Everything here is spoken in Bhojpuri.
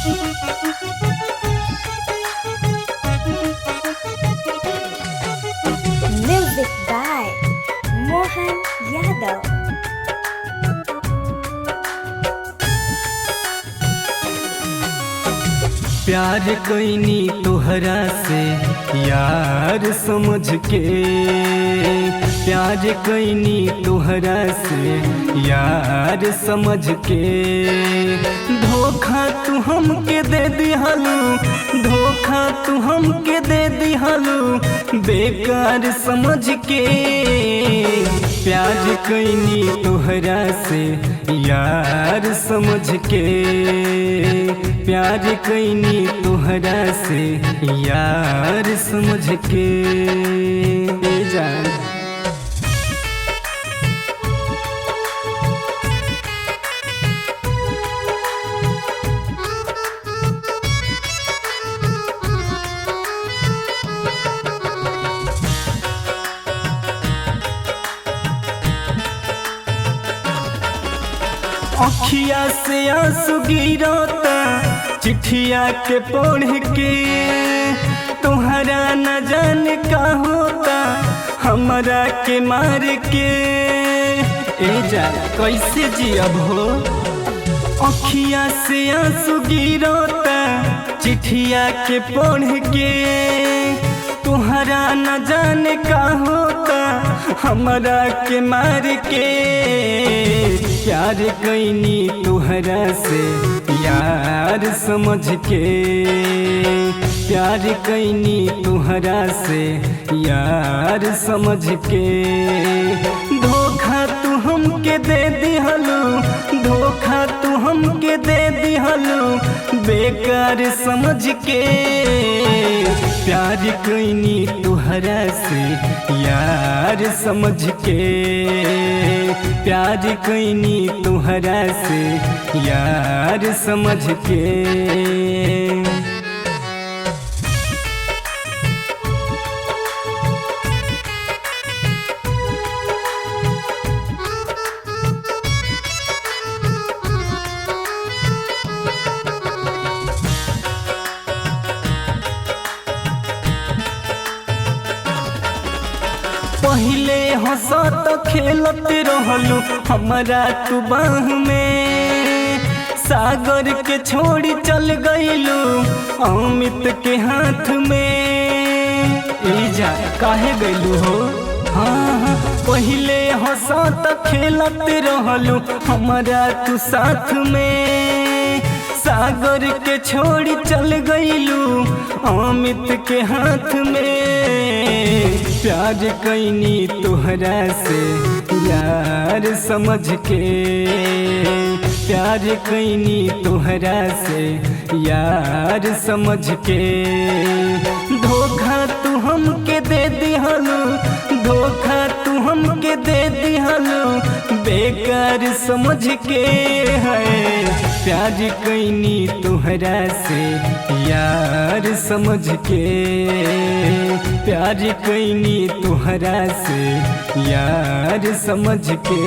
Music by Mohan Yadav. प्यार कईनी तोहरा से यार समझ के, प्यार कईनी तोहरा से यार समझ के। धोखा तू हमके दे दिहलू, धोखा तू हमके दे दिहलू बेकार समझ के। प्यार कईनी तोहरा से यार समझ के, प्यार कईनी तोहरा से यार समझ के। जान अखिया से आंसू गिरता चिट्ठिया के पढ़ के, तुम्हारा न जाने का होता हमरा के मार के। ए जान कैसे जियब हो। अखिया से आंसू गिरता चिट्ठिया के पढ़ के, तुम्हारा न जाने का होता हमरा के मार के। प्यार कईनी तोहरा से यार समझ के, प्यार कईनी तोहरा से यार समझ के। धोखा तू हमके दे दिहलू, धोखा तू हमके दे दिहलू बेकार समझ के। प्यार कईनी तोहरा से यार समझ के, प्यार कईनी तोहरा से यार समझ के। पहले हंसत खेलत रहलू हमरा तू बाह में, सागर के छोड़ी चल गईलू अमित के हाथ में। जा काहे गईलू हो। हाँ पहले हंसत खेलत रहलू हमरा तू साथ में, सागर के छोड़ी चल गईलू अमित के हाथ में। प्यार कईनी तोहरा से यार समझ के, प्यार कईनी तोहरा से यार समझ के। धोखा तू हमके दे दिहलू, धोखा तू हमके दे दिहलू बेकार समझ के। है प्यार कईनी तोहरा से यार समझ के, प्यार कईनी तोहरा से यार समझ के।